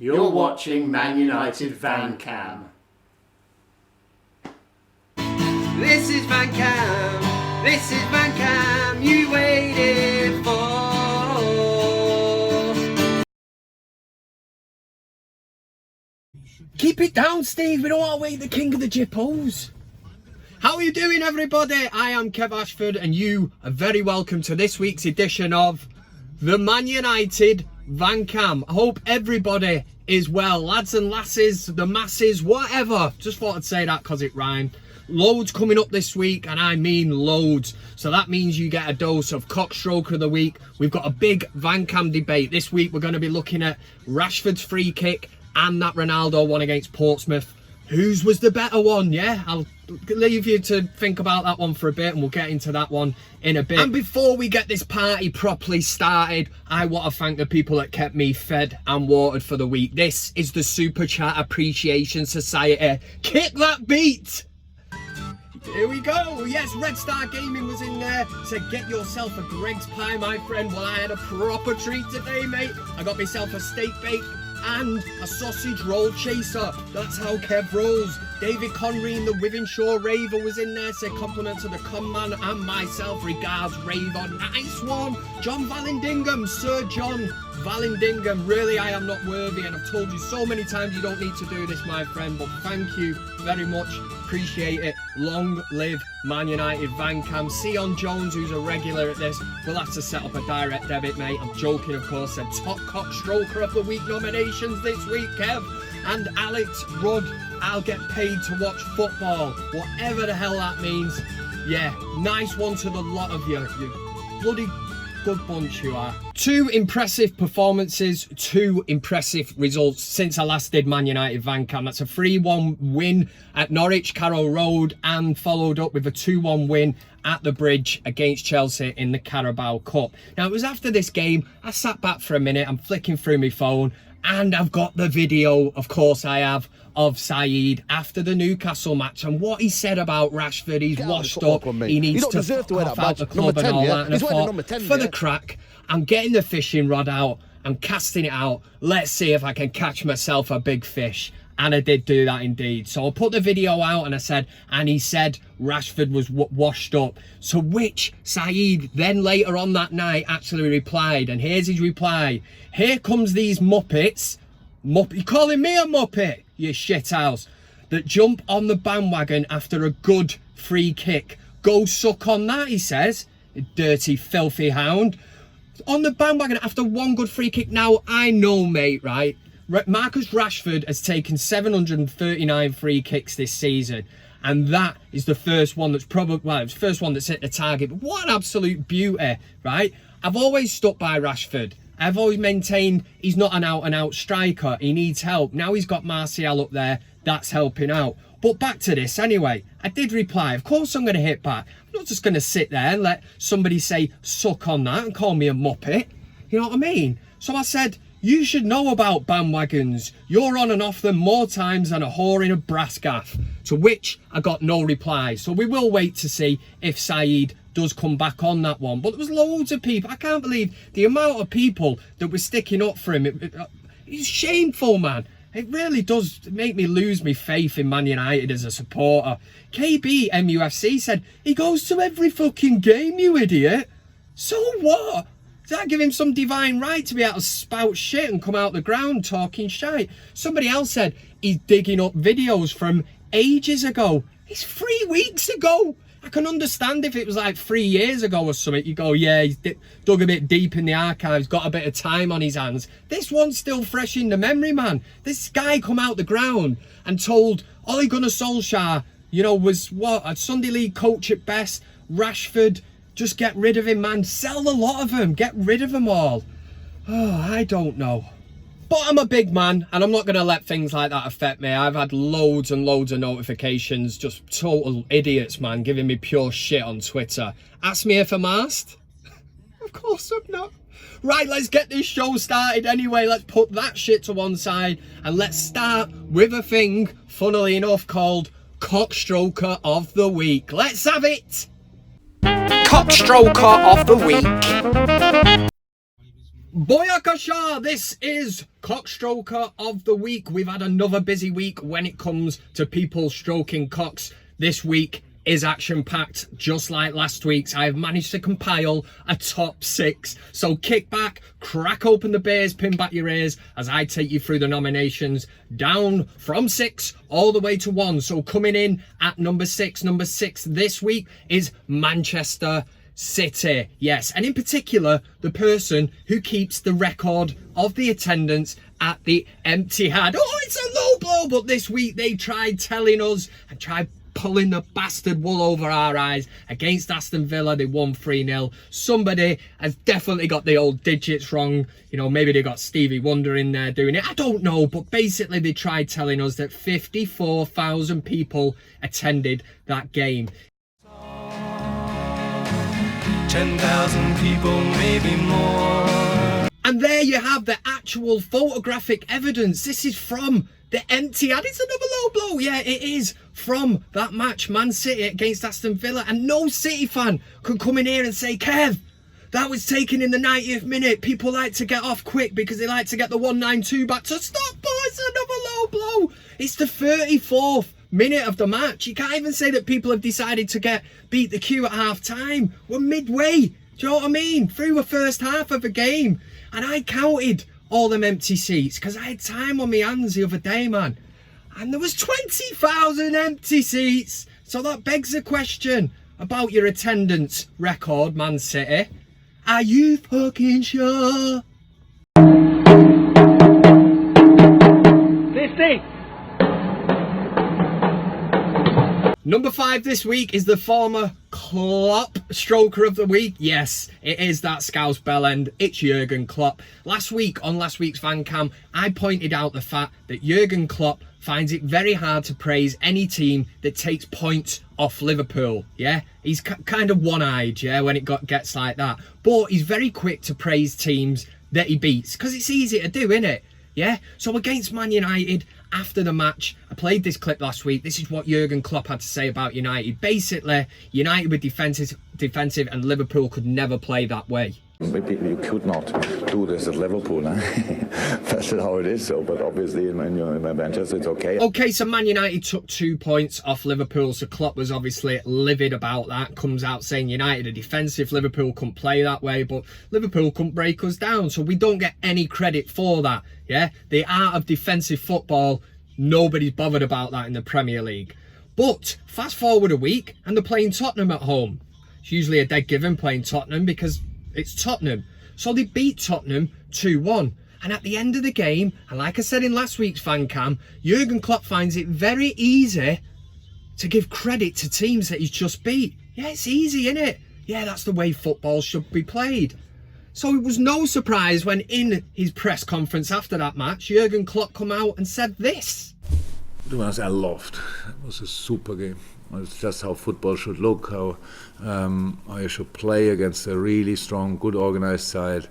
You're watching ManUtd VanCam. This is VanCam, this is VanCam you waited for. Keep it down, Steve, we don't want to wake the king of the Jippos. How are you doing, everybody? I am Kev Ashford and you are very welcome to this week's edition of the ManUtd VanCam. I hope everybody is well, lads and lasses, the masses, whatever. Just thought I'd say that because it rhymed. Loads coming up this week, and I mean loads. So that means you get a dose of CockStroker of the week. We've got a big VanCam debate. This week we're going to be looking at Rashford's free kick and that Ronaldo one against Portsmouth. Whose was the better one? Yeah, I'll leave you to think about that one for a bit and we'll get into that one in a bit. And before we get this party properly started, I want to thank the people that kept me fed and watered for the week. This is the Super Chat Appreciation Society. Kick that beat! Here we go. Yes, Red Star Gaming was in there. Said, get yourself a Greg's pie, my friend. Well, I had a proper treat today, mate. I got myself a steak bake and a sausage roll chaser. That's how Kev rolls. David Conry and the Wivenshaw Raver was in there. Said compliment to the con man and myself. Regards, Raver. Nice one. John Vallandingham. Sir John Vallandingham. Really, I am not worthy, and I've told you so many times you don't need to do this, my friend, but thank you very much. Appreciate it. Long live ManUtd VanCam. Sion Jones, who's a regular at this, will have to set up a direct debit, mate. I'm joking, of course. Said top CockStroker of the week nominations this week, Kev. And Alex Rudd, I'll get paid to watch football, whatever the hell that means. Yeah, nice one to the lot of you. You bloody good bunch you are. 2 impressive performances, 2 impressive results since I last did ManUtd VanCam. That's a 3-1 win at Norwich Carroll Road and followed up with a 2-1 win at the Bridge against Chelsea in the Carabao Cup. Now, it was after this game, I sat back for a minute, I'm flicking through my phone, and I've got the video, of course I have, of Saeed after the Newcastle match and what he said about Rashford. He's washed up, he needs to cough out the club and all that. And I thought, for the crack, I'm getting the fishing rod out, I'm casting it out, let's see if I can catch myself a big fish. And I did do that indeed. So I put the video out and I said, and he said Rashford was washed up. So which Saeed then later on that night actually replied, and here's his reply. Here comes these muppets. You calling me a muppet, you shithouse, that jump on the bandwagon after a good free kick. Go suck on that, he says, you dirty filthy hound. On the bandwagon after one good free kick. Now, I know, mate, right? Marcus Rashford has taken 739 free kicks this season, and that is the first one that's probably, well, it's the first one that's hit the target. But what an absolute beauty, right? I've always stuck by Rashford. I've always maintained he's not an out-and-out striker. He needs help. Now he's got Martial up there. That's helping out. But back to this anyway. I did reply. Of course I'm going to hit back. I'm not just going to sit there and let somebody say suck on that and call me a muppet. You know what I mean? So I said, you should know about bandwagons. You're on and off them more times than a whore in a brass gaff. To which I got no reply. So we will wait to see if Saeed does come back on that one. But there was loads of people. I can't believe the amount of people that were sticking up for him. It's shameful, man. It really does make me lose my faith in ManUtd as a supporter. KB MUFC said, he goes to every fucking game, you idiot. So what? Does that give him some divine right to be able to spout shit and come out the ground talking shite? Somebody else said he's digging up videos from ages ago. It's 3 weeks ago. I can understand if it was like 3 years ago or something. You go, yeah, he's dug a bit deep in the archives, got a bit of time on his hands. This one's still fresh in the memory, man. This guy come out the ground and told Ole Gunnar Solskjaer, you know, was what, a Sunday League coach at best. Rashford, just get rid of him, man. Sell a lot of them. Get rid of them all. Oh, I don't know. But I'm a big man and I'm not going to let things like that affect me. I've had loads and loads of notifications, just total idiots, man, giving me pure shit on Twitter. Ask me if I'm asked. Of course I'm not. Right, let's get this show started anyway. Let's put that shit to one side and let's start with a thing, funnily enough, called CockStroker of the Week. Let's have it. CockStroker of the Week. Boyakasha, this is CockStroker of the week. We've had another busy week when it comes to people stroking cocks. This week is action-packed, just like last week's. I have managed to compile a top 6. So kick back, crack open the beers, pin back your ears as I take you through the nominations down from 6 all the way to 1. So coming in at number 6 this week is Manchester City. Yes, and in particular, the person who keeps the record of the attendance at the Etihad. Oh, it's a low blow, but this week they tried telling us and tried pulling the bastard wool over our eyes against Aston Villa. They won 3-0. Somebody has definitely got the old digits wrong. You know, maybe they got Stevie Wonder in there doing it. I don't know, but basically they tried telling us that 54,000 people attended that game. 10,000 people, maybe more. And there you have the actual photographic evidence. This is from the Etihad. It's another low blow. Yeah, it is from that match, Man City against Aston Villa. And no City fan can come in here and say, Kev, that was taken in the 90th minute. People like to get off quick because they like to get the 192 back. So stop, boys, another low blow. It's the 34th minute of the match. You can't even say that people have decided to beat the queue at half time. We're midway, do you know what I mean, through the first half of the game, and I counted all them empty seats because I had time on my hands the other day, man, and there was 20,000 empty seats. So that begs the question about your attendance record, Man City. Are you fucking sure? 50. Number 5 this week is the former Klopp stroker of the week. Yes, it is that Scouse bellend. It's Jurgen Klopp. Last week on last week's VanCam, I pointed out the fact that Jurgen Klopp finds it very hard to praise any team that takes points off Liverpool. Yeah, he's kind of one-eyed, yeah, when it gets like that. But he's very quick to praise teams that he beats because it's easy to do, isn't it? Yeah, so against Man United, after the match, I played this clip last week. This is what Jurgen Klopp had to say about United. Basically, United were defensive and Liverpool could never play that way. Maybe you could not do this at Liverpool. That's how it is. So, but obviously in Manchester it's okay. Okay, so Man United took 2 points off Liverpool. So Klopp was obviously livid about that. Comes out saying United are defensive. Liverpool couldn't play that way, but Liverpool couldn't break us down. So we don't get any credit for that. Yeah, the art of defensive football. Nobody's bothered about that in the Premier League. But fast forward a week and they're playing Tottenham at home. It's usually a dead given playing Tottenham because it's Tottenham. So they beat Tottenham 2-1. And at the end of the game, and like I said in last week's VanCam, Jurgen Klopp finds it very easy to give credit to teams that he's just beat. Yeah, it's easy, isn't it? Yeah, that's the way football should be played. So it was no surprise when in his press conference after that match, Jurgen Klopp come out and said this. To be honest, I loved. It was a super game. It's just how football should look, how you should play against a really strong, good organised side.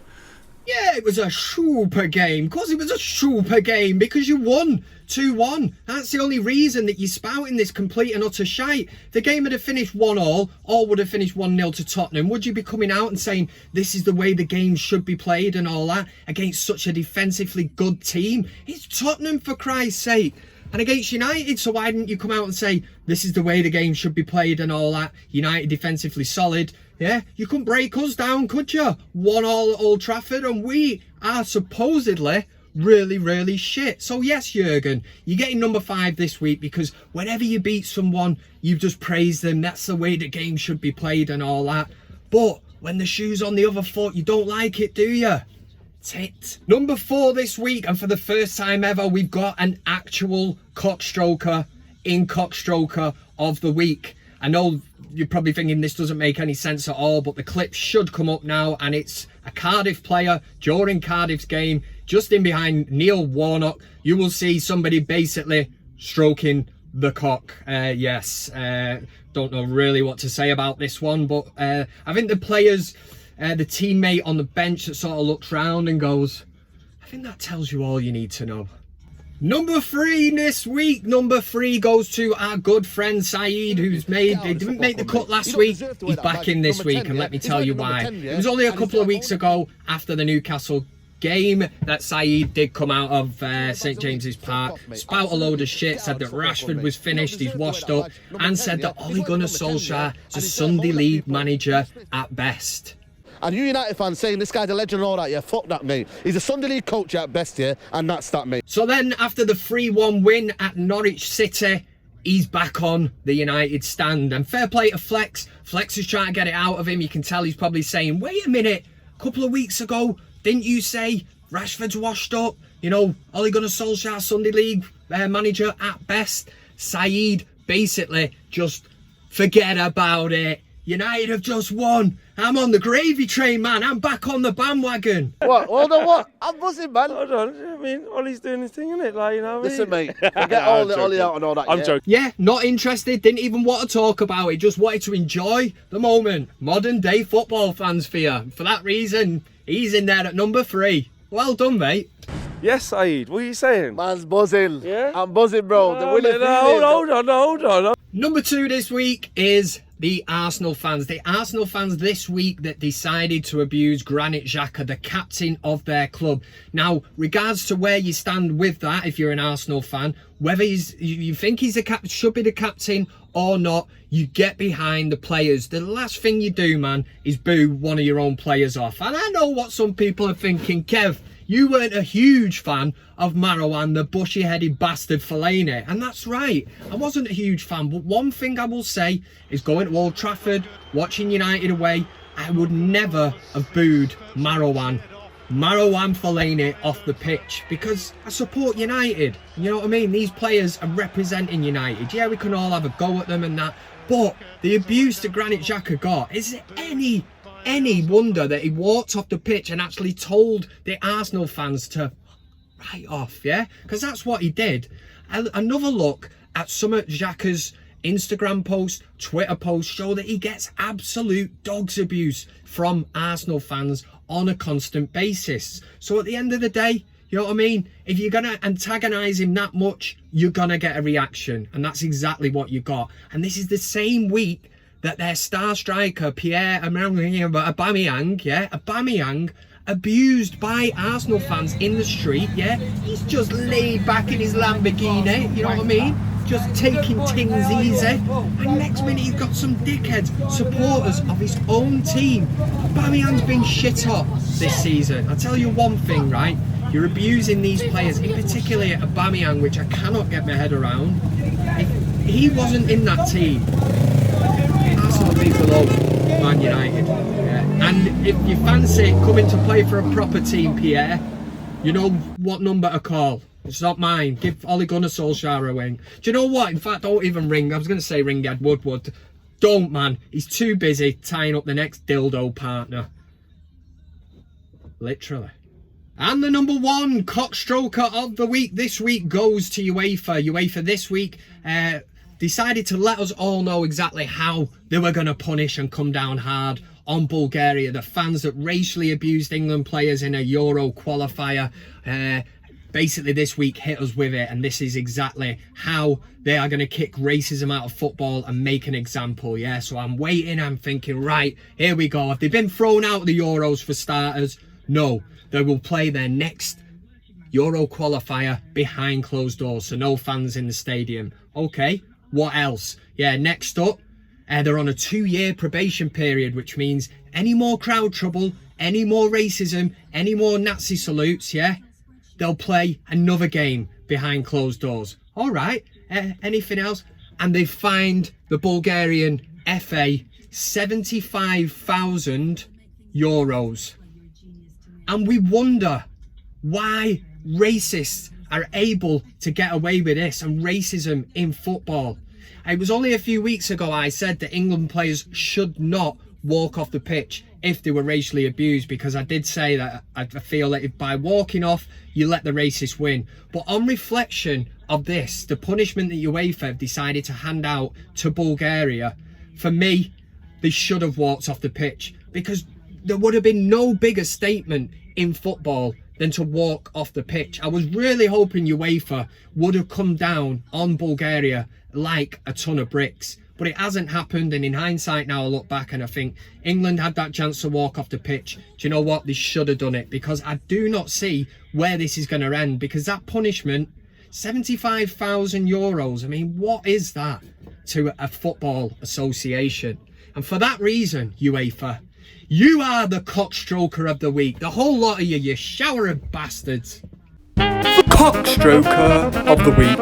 Yeah, it was a super game. Of course it was a super game because you won 2-1. That's the only reason that you're spouting this complete and utter shite. The game would have finished 1-1 or would have finished 1-0 to Tottenham. Would you be coming out and saying this is the way the game should be played and all that against such a defensively good team? It's Tottenham, for Christ's sake. And against United, so why didn't you come out and say this is the way the game should be played and all that? United defensively solid. Yeah, you couldn't break us down, could you? 1-1 at Old Trafford, and we are supposedly really, really shit. So yes, Jurgen, you're getting number 5 this week because whenever you beat someone, you've just praised them. That's the way the game should be played and all that. But when the shoe's on the other foot, you don't like it, do you? Tit. Number 4 this week, and for the first time ever, we've got an actual CockStroker in CockStroker of the week. I know you're probably thinking this doesn't make any sense at all, but the clip should come up now, and it's a Cardiff player during Cardiff's game, just in behind Neil Warnock. You will see somebody basically stroking the cock. Yes, don't know really what to say about this one, but I think the players, the teammate on the bench that sort of looks round and goes, I think that tells you all you need to know. Number 3 this week. Number 3 goes to our good friend Saeed, who's they didn't make the cut last week. He's back in this week, and let me tell you why. It was only a couple of weeks ago after the Newcastle game that Saeed did come out of St James's Park, spout a load of shit, said that Rashford was finished, he's washed up, and said that Ole Gunnar Solskjaer is a Sunday League manager at best. And you United fans saying this guy's a legend and all that, yeah, fuck that, mate. He's a Sunday League coach at best, yeah, and that's that, mate. So then, after the 3-1 win at Norwich City, he's back on the United stand. And fair play to Flex. Flex is trying to get it out of him. You can tell he's probably saying, wait a minute, a couple of weeks ago, didn't you say Rashford's washed up? You know, Ole Gunnar Solskjaer, Sunday League manager at best. Saeed basically just forget about it. United have just won. I'm on the gravy train, man. I'm back on the bandwagon. What? Hold on, what? I'm buzzing, man. Hold on, I mean, Ollie's doing his thing, innit? Like, you know what I mean? Listen, mate, forget all the Ollie out and all that. I'm joking. Yeah, not interested. Didn't even want to talk about it. Just wanted to enjoy the moment. Modern day football fans fear. For that reason, he's in there at number 3. Well done, mate. Yes, Saeed, what are you saying? Man's buzzing. Yeah? I'm buzzing, bro. The winning Hold on. Number 2 this week is the Arsenal fans. The Arsenal fans this week that decided to abuse Granit Xhaka, the captain of their club. Now, regards to where you stand with that, if you're an Arsenal fan, whether you think he's should be the captain or not, you get behind the players. The last thing you do, man, is boo one of your own players off. And I know what some people are thinking. Kev, you weren't a huge fan of Marouane, the bushy-headed bastard Fellaini. And that's right, I wasn't a huge fan. But one thing I will say is going to Old Trafford, watching United away, I would never have booed Marouane Fellaini off the pitch, because I support United. You know what I mean? These players are representing United. Yeah, we can all have a go at them and that. But the abuse that Granit Xhaka got, is it any wonder that he walked off the pitch and actually told the Arsenal fans to write off, yeah? Because that's what he did. Another look at some of Xhaka's Instagram posts, Twitter posts show that he gets absolute dog's abuse from Arsenal fans on a constant basis. So at the end of the day, you know what I mean? If you're going to antagonise him that much, you're going to get a reaction. And that's exactly what you got. And this is the same week that their star striker, Aubameyang, abused by Arsenal fans in the street, yeah? He's just laid back in his Lamborghini, you know what I mean? Just taking things easy. And next minute he's got some dickheads, supporters of his own team. Aubameyang's been shit up this season. I'll tell you one thing, right? You're abusing these players, in particular Aubameyang, which I cannot get my head around. If he wasn't in that team, Arsenal be below Man United. Yeah. And if you fancy coming to play for a proper team, Pierre, you know what number to call. It's not mine. Give Ole Gunnar Solskjaer a ring. Do you know what? In fact, don't even ring. I was going to say ring Ed Woodward. Don't, man. He's too busy tying up the next dildo partner. Literally. And the number 1 CockStroker of the week this week goes to UEFA. UEFA this week decided to let us all know exactly how they were going to punish and come down hard on Bulgaria. The fans that racially abused England players in a Euro qualifier basically this week hit us with it, and this is exactly how they are going to kick racism out of football and make an example. Yeah, so I'm waiting, I'm thinking, right, here we go. Have they been thrown out of the Euros for starters? No, they will play their next Euro qualifier behind closed doors, so no fans in the stadium. Okay, what else? Yeah, next up, they're on a 2-year probation period, which means any more crowd trouble, any more racism, any more Nazi salutes, yeah, they'll play another game behind closed doors. All right, anything else? And they've fined the Bulgarian FA 75,000 euros. And we wonder why racists are able to get away with this and racism in football. It was only a few weeks ago I said that England players should not walk off the pitch if they were racially abused, because I did say that I feel that if by walking off you let the racist win. But on reflection of this, the punishment that UEFA have decided to hand out to Bulgaria, for me, they should have walked off the pitch, because there would have been no bigger statement in football than to walk off the pitch. I was really hoping UEFA would have come down on Bulgaria like a ton of bricks, but it hasn't happened. And in hindsight now, I look back and I think England had that chance to walk off the pitch. Do you know what? They should have done it, because I do not see where this is going to end, because that punishment, €75,000. I mean, what is that to a football association? And for that reason, UEFA, you are the CockStroker of the week. The whole lot of you shower of bastards. The CockStroker of the week.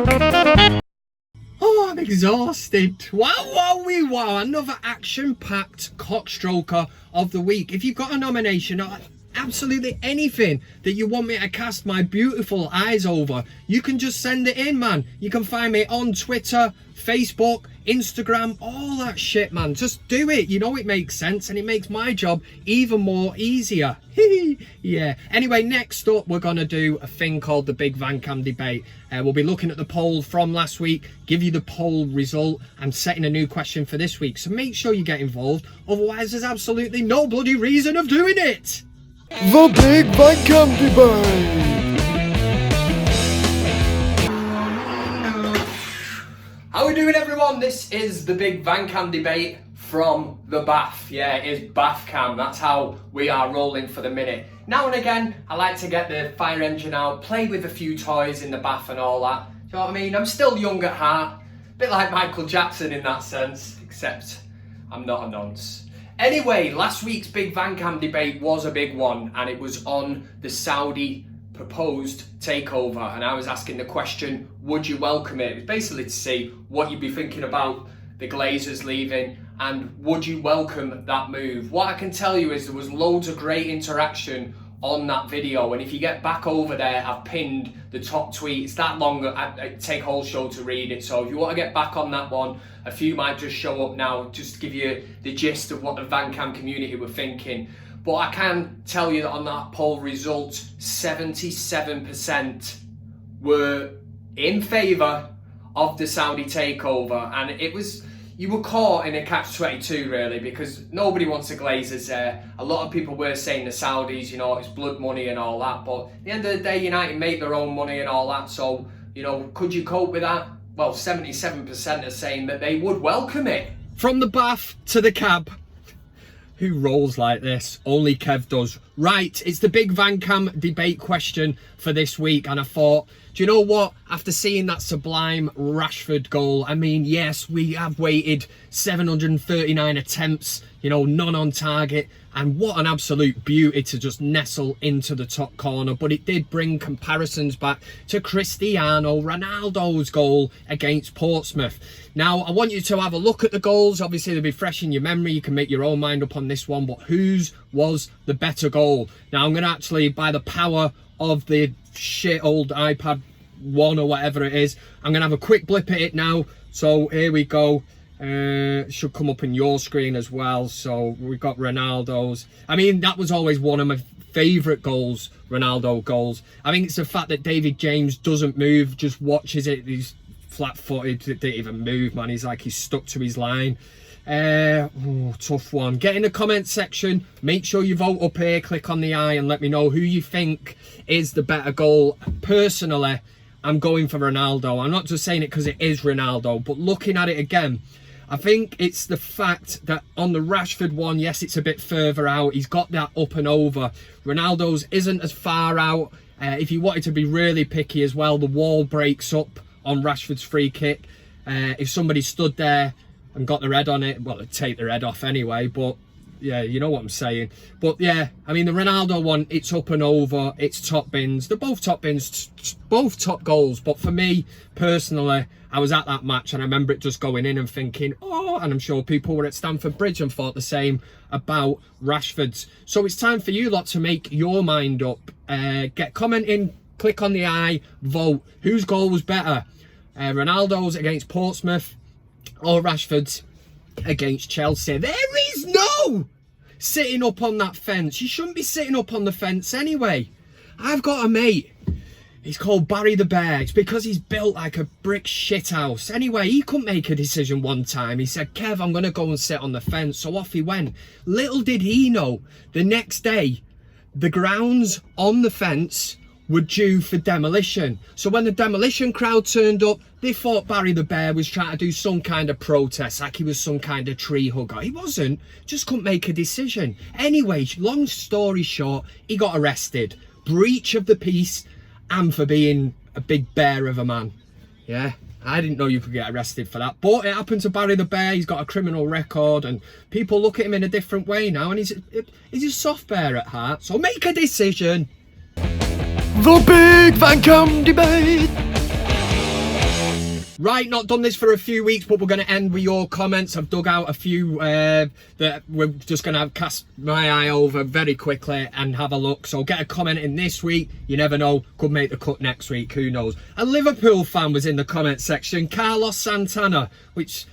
Oh, I'm exhausted. Wow, another action-packed CockStroker of the week. If you've got a nomination or absolutely anything that you want me to cast my beautiful eyes over, you can just send it in, man. You can find me on Twitter, Facebook, Instagram, all that shit, man. Just do it. You know it makes sense, and it makes my job even more easier. Yeah. Anyway, next up, we're going to do a thing called the Big VanCam Debate. We'll be looking at the poll from last week, give you the poll result, and setting a new question for this week. So make sure you get involved. Otherwise, there's absolutely no bloody reason of doing it. The Big VanCam Debate. How are we doing, everyone? This is the Big VanCam Debate from the bath. Yeah, it is bath cam. That's how we are rolling for the minute. Now and again, I like to get the fire engine out, play with a few toys in the bath and all that. Do you know what I mean? I'm still young at heart. A bit like Michael Jackson in that sense, except I'm not a nonce. Anyway, last week's Big VanCam Debate was a big one, and it was on the Saudi proposed takeover, and I was asking the question, would you welcome it? It was basically to see what you'd be thinking about the Glazers leaving, and would you welcome that move? What I can tell you is there was loads of great interaction on that video, and if you get back over there, I've pinned the top tweet. It's that long, I take whole show to read it, so if you want to get back on that one, a few might just show up now, just to give you the gist of what the VanCam community were thinking. But I can tell you that on that poll result, 77% were in favour of the Saudi takeover, and it was, you were caught in a catch-22 really, because nobody wants the Glazers there. A lot of people were saying the Saudis, you know, it's blood money and all that, but at the end of the day, United make their own money and all that, so, you know, could you cope with that? Well, 77% are saying that they would welcome it. From the bath to the cab. Who rolls like this? Only Kev does. Right, it's the Big VanCam Debate question for this week, and I thought, do you know what? After seeing that sublime Rashford goal, I mean, yes, we have waited 739 attempts, you know, none on target, and what an absolute beauty to just nestle into the top corner. But it did bring comparisons back to Cristiano Ronaldo's goal against Portsmouth. Now, I want you to have a look at the goals. Obviously, they'll be fresh in your memory. You can make your own mind up on this one, but whose was the better goal? Now, I'm going to actually, by the power of the shit old iPad 1 or whatever it is, I'm going to have a quick blip at it now. So here we go. It should come up on your screen as well. So we've got Ronaldo's. I mean, that was always one of my favourite goals, Ronaldo goals. I think it's the fact that David James doesn't move, just watches it. He's flat-footed, didn't even move, man. He's like, he's stuck to his line. Tough one. Get in the comment section, make sure you vote up here, click on the eye and let me know who you think is the better goal. Personally, I'm going for Ronaldo. I'm not just saying it because it is Ronaldo, but looking at it again, I think it's the fact that on the Rashford one, yes, it's a bit further out. He's got that up and over. Ronaldo's isn't as far out. If you wanted to be really picky as well, the wall breaks up on Rashford's free kick. If somebody stood there and got their head on it, well, they'd take their head off anyway, but yeah, you know what I'm saying. But yeah, I mean, the Ronaldo one, it's up and over, it's top bins. They're both top bins, both top goals. But for me, personally, I was at that match and I remember it just going in and thinking, oh, and I'm sure people were at Stamford Bridge and thought the same about Rashford's. So it's time for you lot to make your mind up. Get commenting, click on the eye, vote. Whose goal was better? Ronaldo's against Portsmouth or Rashford's against Chelsea? There is no sitting up on that fence. You shouldn't be sitting up on the fence anyway. I've got a mate, he's called Barry the Bear. It's because he's built like a brick shithouse. Anyway, he couldn't make a decision one time. He said, Kev, I'm going to go and sit on the fence. So off he went. Little did he know, the next day, the grounds on the fence were due for demolition. So when the demolition crowd turned up, they thought Barry the Bear was trying to do some kind of protest, like he was some kind of tree hugger. He wasn't, just couldn't make a decision. Anyway, long story short, he got arrested. Breach of the peace and for being a big bear of a man. Yeah, I didn't know you could get arrested for that. But it happened to Barry the Bear. He's got a criminal record and people look at him in a different way now, and he's a soft bear at heart. So make a decision. The Big VanCam Debate. Right, not done this for a few weeks, but we're going to end with your comments. I've dug out a few that we're just going to cast my eye over very quickly and have a look. So get a comment in this week. You never know, could make the cut next week, who knows. A Liverpool fan was in the comment section, Carlos Santana, which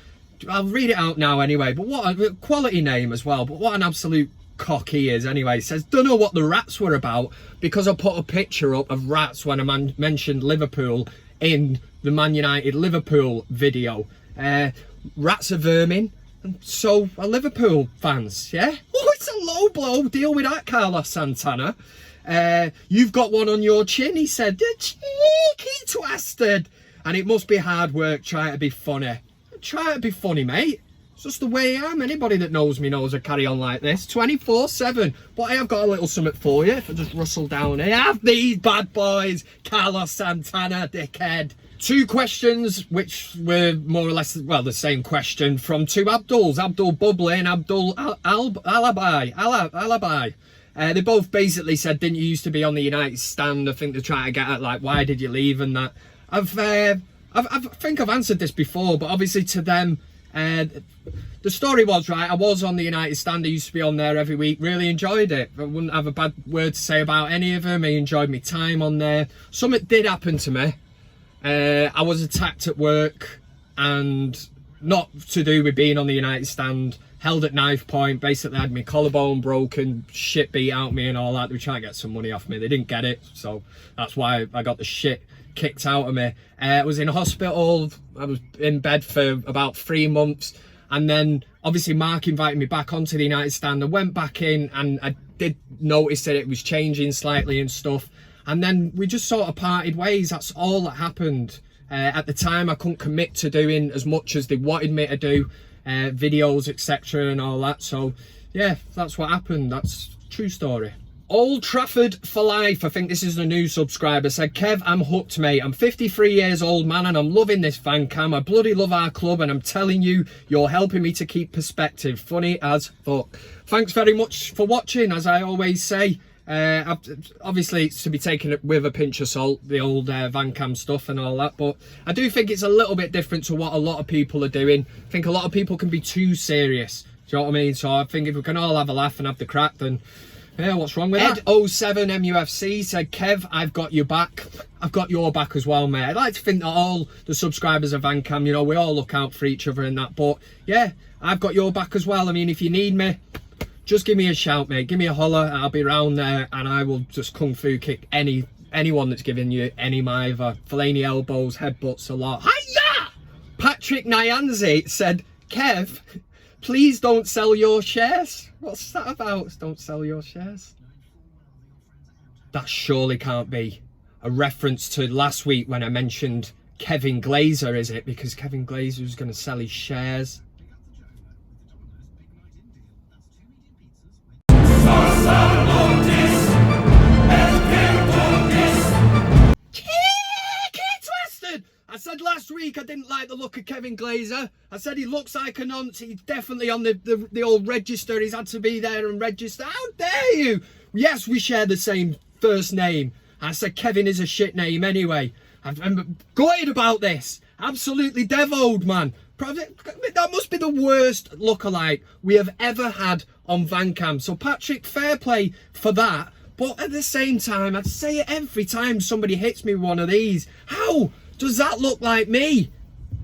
I'll read it out now anyway, but what a quality name as well, but what an absolute cock he is anyway. Says, don't know what the rats were about because I put a picture up of rats when I mentioned Liverpool in the Man United Liverpool video. Rats are vermin, and so are Liverpool fans, yeah? Oh, it's a low blow. Deal with that, Carlos Santana. You've got one on your chin, he said. Cheeky Twastard. And it must be hard work trying to be funny. Try to be funny, mate. It's just the way I am. Anybody that knows me knows I carry on like this 24/7. But I have got a little something for you. If I just rustle down here. Have these bad boys. Carlos Santana, dickhead. 2 questions which were more or less, well, the same question from 2 Abduls. Abdul Bubbly and Abdul Alibi. They both basically said, didn't you used to be on the United stand? I think they're trying to get at, like, why did you leave and that. I think I've answered this before, but obviously to them, the story was, right, I was on the United stand. I used to be on there every week. Really enjoyed it. I wouldn't have a bad word to say about any of them. I enjoyed my time on there. Something did happen to me. I was attacked at work, and not to do with being on the United stand. Held at knife point, basically had my collarbone broken, shit beat out me and all that. They were trying to get some money off me. They didn't get it, so that's why I got the shit kicked out of me. I was in hospital. I was in bed for about 3 months, and then obviously Mark invited me back onto the United stand. I went back in, and I did notice that it was changing slightly and stuff. And then we just sort of parted ways. That's all that happened. At the time, I couldn't commit to doing as much as they wanted me to do, videos, etc. and all that. So, yeah, that's what happened. That's a true story. Old Trafford for life. I think this is a new subscriber. Said, Kev, I'm hooked, mate. I'm 53 years old, man, and I'm loving this VanCam. I bloody love our club, and I'm telling you, you're helping me to keep perspective. Funny as fuck. Thanks very much for watching, as I always say. Obviously it's to be taken with a pinch of salt, the old VanCam stuff and all that, but I do think it's a little bit different to what a lot of people are doing. I think a lot of people can be too serious, do you know what I mean? So I think if we can all have a laugh and have the crack, then yeah, what's wrong with that? Ed07 MUFC said, Kev, I've got your back. I've got your back as well, mate. I'd like to think that all the subscribers of VanCam, you know, we all look out for each other and that, but yeah, I've got your back as well. I mean, if you need me, just give me a shout, mate. Give me a holler. I'll be around there, and I will just kung fu kick anyone that's giving you any mither. Fellaini elbows, headbutts a lot. Hiya! Patrick Nyanzi said, Kev, please don't sell your shares. What's that about? Don't sell your shares? That surely can't be a reference to last week when I mentioned Kevin Glazer, is it? Because Kevin Glazer was going to sell his shares. I said last week I didn't like the look of Kevin Glazer. I said he looks like a nonce. He's definitely on the old register. He's had to be there and register. How dare you? Yes, we share the same first name. I said Kevin is a shit name anyway. I'm gutted about this. Absolutely devoed, man. That must be the worst lookalike we have ever had on VanCam. So Patrick, fair play for that. But at the same time, I'd say it every time somebody hits me with one of these. How does that look like me?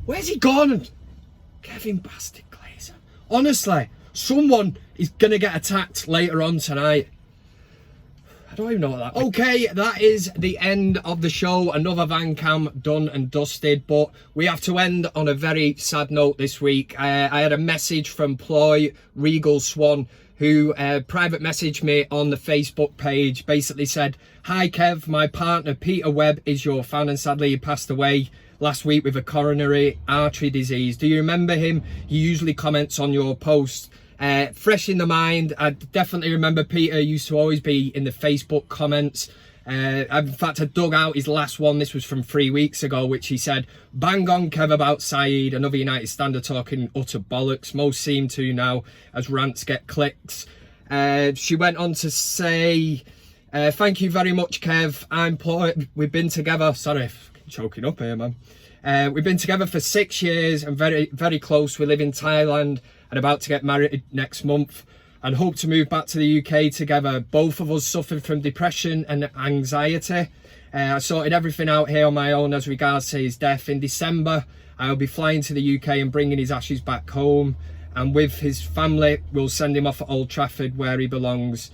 Where's he gone? Kevin bastard Glazer. Honestly, someone is going to get attacked later on tonight. I don't even know what that means. Okay, that is the end of the show. Another VanCam done and dusted, but we have to end on a very sad note this week. I had a message from Ploy Regal Swan who private messaged me on the Facebook page, basically said, "Hi Kev, my partner Peter Webb is your fan and sadly he passed away last week with a coronary artery disease. Do you remember him? He usually comments on your posts." Fresh in the mind, I definitely remember Peter used to always be in the Facebook comments. In fact, I dug out his last one. This was from 3 weeks ago, which he said, "Bang on Kev about Saeed, another United stander talking utter bollocks. Most seem to now as rants get clicks." She went on to say, "Thank you very much, Kev. We've been together." Sorry, I'm choking up here, man. "We've been together for 6 years and very, very close. We live in Thailand and about to get married next month and hope to move back to the UK together. Both of us suffered from depression and anxiety. I sorted everything out here on my own as regards to his death. In December, I'll be flying to the UK and bringing his ashes back home. And with his family, we'll send him off at Old Trafford where he belongs."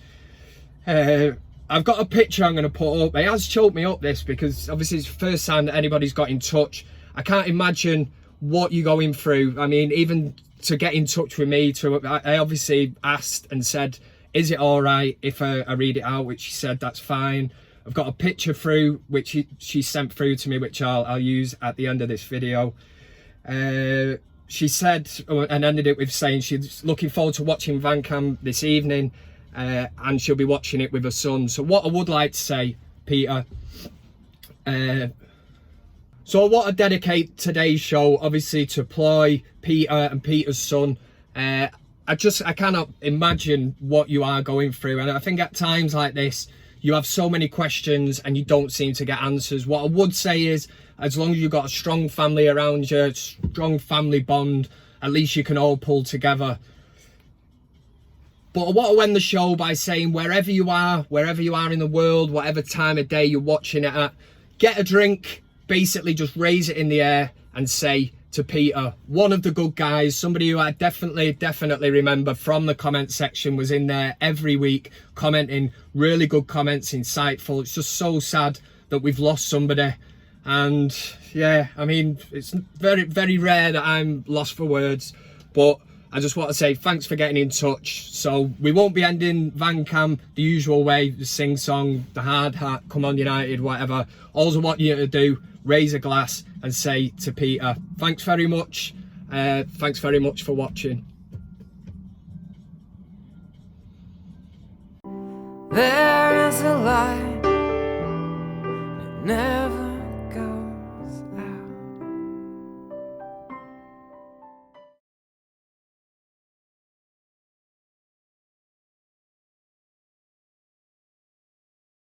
I've got a picture I'm going to put up. It has choked me up, this, because obviously it's the first time that anybody's got in touch. I can't imagine what you're going through. I mean, even to get in touch with me, I obviously asked and said, "Is it all right if I read it out?" Which she said, "That's fine." I've got a picture through, which she sent through to me, which I'll use at the end of this video. She said, and ended it with saying she's looking forward to watching VanCam this evening, and she'll be watching it with her son. So what I would like to say, Peter, so I want to dedicate today's show, obviously, to Ploy, Peter and Peter's son. I cannot imagine what you are going through. And I think at times like this, you have so many questions and you don't seem to get answers. What I would say is, as long as you've got a strong family around you, strong family bond, at least you can all pull together. But I want to end the show by saying, wherever you are in the world, whatever time of day you're watching it at, get a drink. Basically just raise it in the air and say to Peter, one of the good guys, somebody who I definitely remember from the comment section, was in there every week commenting, really good comments, insightful. It's just so sad that we've lost somebody. And yeah, I mean, it's very, very rare that I'm lost for words, but I just want to say thanks for getting in touch. So we won't be ending VanCam the usual way, the sing song, the hard hat, come on United, whatever. All I want you to do, raise a glass and say to Peter, thanks very much. Thanks very much for watching. There